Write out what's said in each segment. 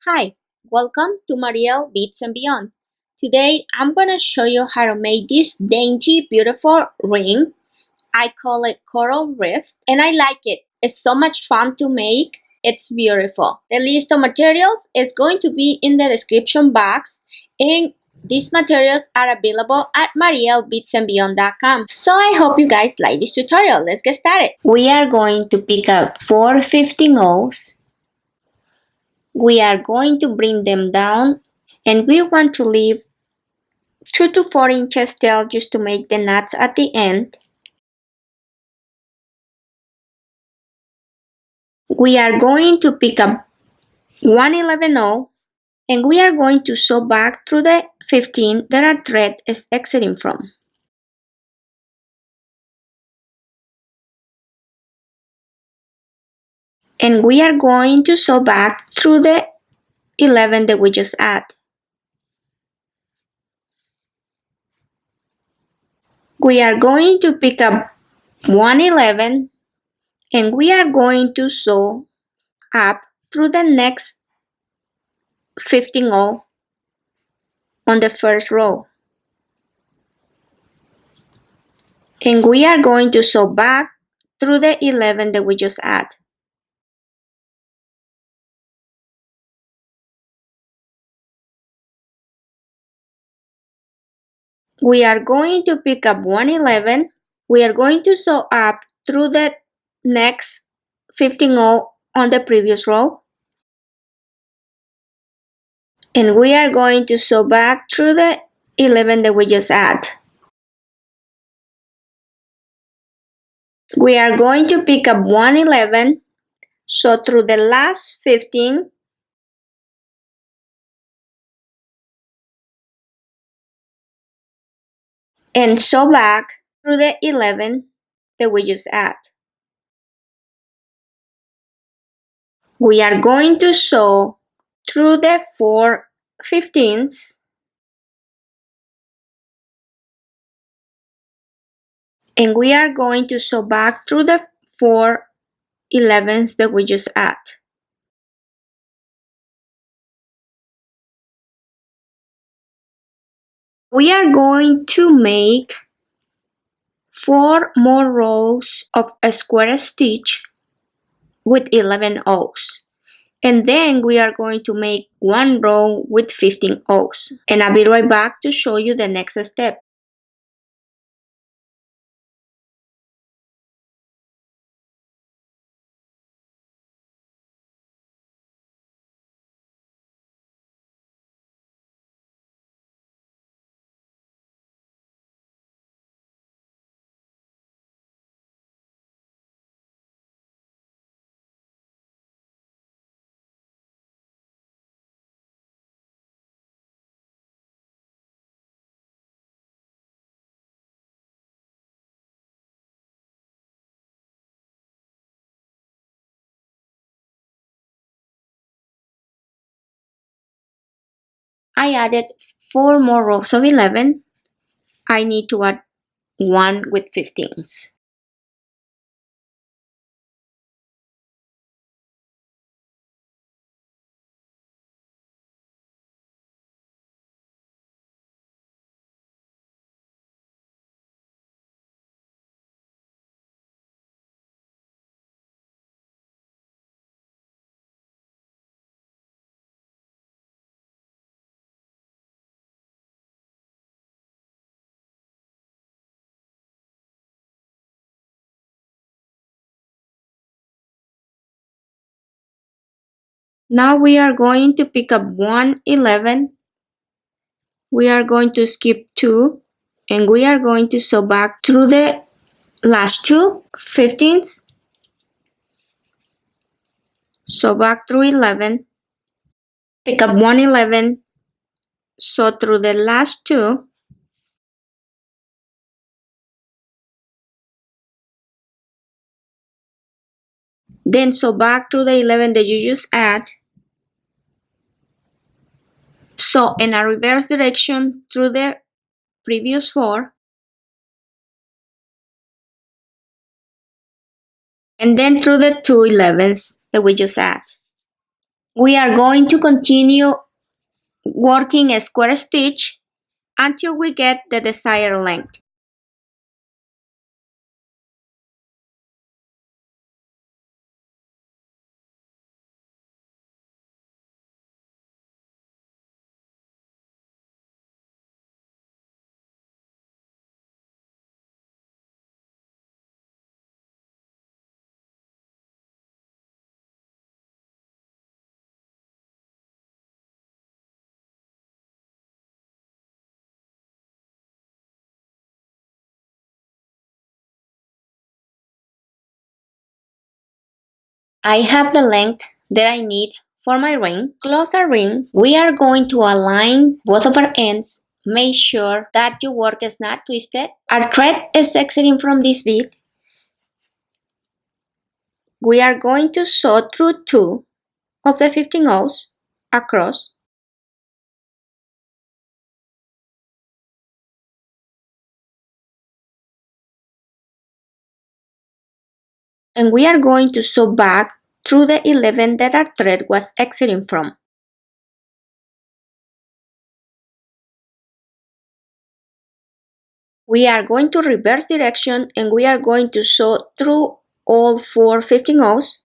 Hi, welcome to Mariel Beads and Beyond. Today I'm gonna show you how to make this dainty, beautiful ring. I call it Coral Rift and I like it. It's so much fun to make. It's beautiful. The list of materials is going to be in the description box and these materials are available at marielbeadsandbeyond.com. So I hope you guys like this tutorial. Let's get started. We are going to pick up 4 15-0s. We are going to bring them down and we want to leave 2 to 4 inches tail just to make the knots at the end. We are going to pick up 1 11-0 and we are going to sew back through the 15 that our thread is exiting from. And we are going to sew back through the 11 that we just add. We are going to pick up 1 11 and we are going to sew up through the next 15-0 on the first row. And we are going to sew back through the 11 that we just add. We are going to pick up 1 11. We are going to sew up through the next 15-0 on the previous row. And we are going to sew back through the 11 that we just add. We are going to pick up 1 11, sew through the last 15, and sew back through the 11 that we just add. We are going to sew through the 4 15s and we are going to sew back through the 4 11s that we just add. We are going to make 4 more rows of a square stitch with 11 O's. And then we are going to make 1 row with 15 O's. And I'll be right back to show you the next step. I added 4 more rows of 11. I need to add 1 with 15s. Now we are going to pick up 1 11. We are going to skip 2 and we are going to sew back through the last 2 15s. Sew back through 11. Pick up 1 11. Sew through the last 2. Then sew back through the 11 that you just add. Sew in a reverse direction through the previous 4. And then through the 2 11s that we just add. We are going to continue working a square stitch until we get the desired length. I have the length that I need for my ring. Close our ring. We are going to align both of our ends. Make sure that your work is not twisted. Our thread is exiting from this bead. We are going to sew through 2 of the 15 O's across. And we are going to sew back through the 11 that our thread was exiting from. We are going to reverse direction and we are going to sew through all 4 15 O's.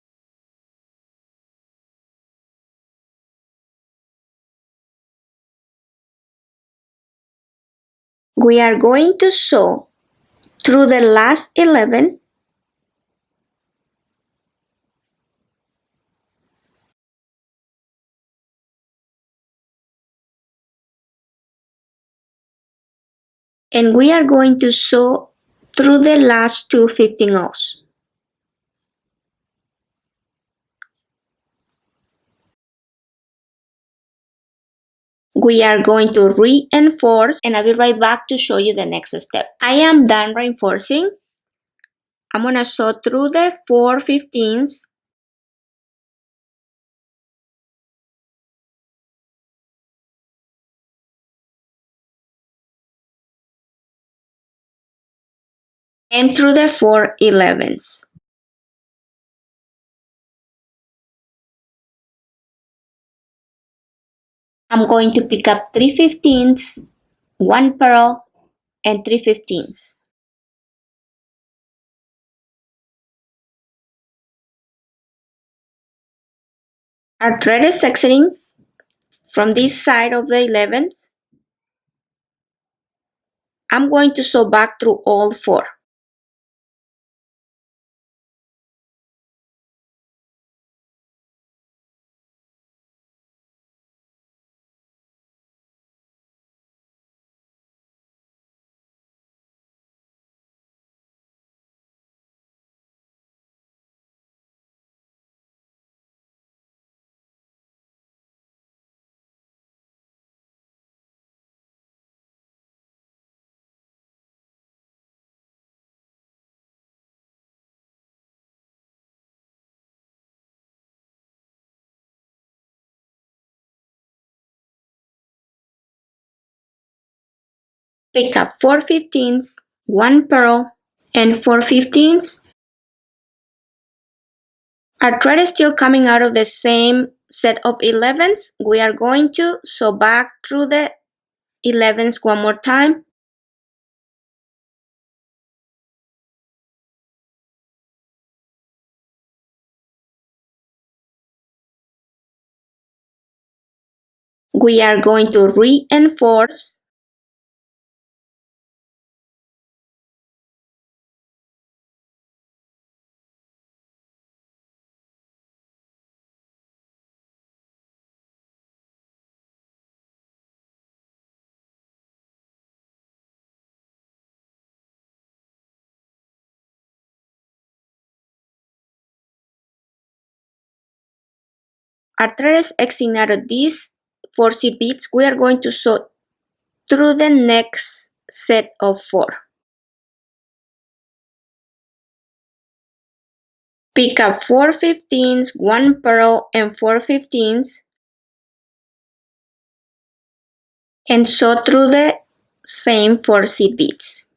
We are going to sew through the last 11 and we are going to sew through the last 2 15 O's. We are going to reinforce and I'll be right back to show you the next step. I am done reinforcing. I'm going to sew through the 4 15s. And through the 4 11s. I'm going to pick up 3 15s, 1 purl, and 3 15s. Our thread is exiting from this side of the 11th. I'm going to sew back through all 4. Pick up 4 15s, 1 purl, and 4 15s. Our thread is still coming out of the same set of 11s. We are going to sew back through the 11s one more time. We are going to reinforce. Our thread is exiting out of these 4 seed beads. We are going to sew through the next set of 4. Pick up 4 15s, 1 purl, and 4 15s. And sew through the same 4 seed beads.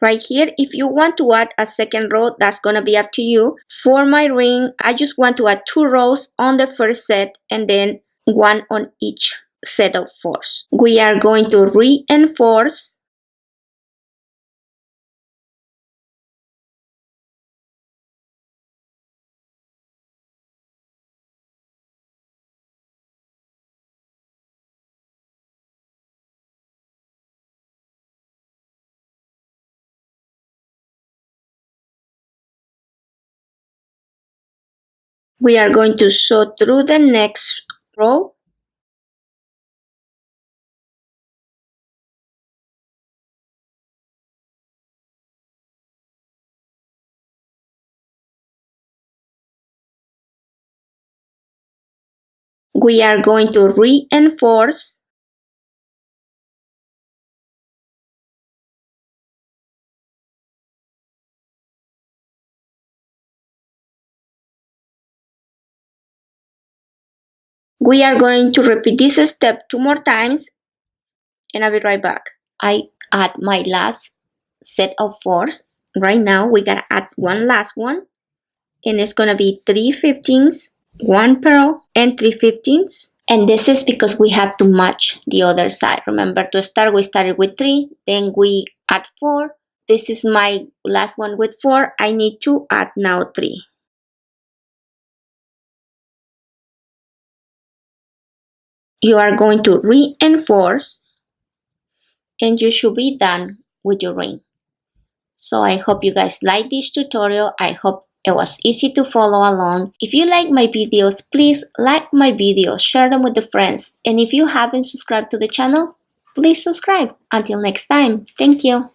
right here. If you want to add a second row, that's gonna be up to you. For my ring, I just want to add 2 rows on the first set and then 1 on each set of 4s. We are going to reinforce. We are going to sew through the next row. We are going to reinforce. We are going to repeat this step 2 more times and I'll be right back. I add my last set of 4s. Right now we gotta add one last one and it's gonna be 3 15s, 1 purl and 3 15s. And this is because we have to match the other side. Remember to start, we started with 3, then we add 4. This is my last one with 4. I need to add now 3. You are going to reinforce and you should be done with your ring. So I hope you guys like this tutorial. I hope it was easy to follow along. If you like my videos, please like my videos, share them with the friends. And if you haven't subscribed to the channel, please subscribe. Until next time, thank you.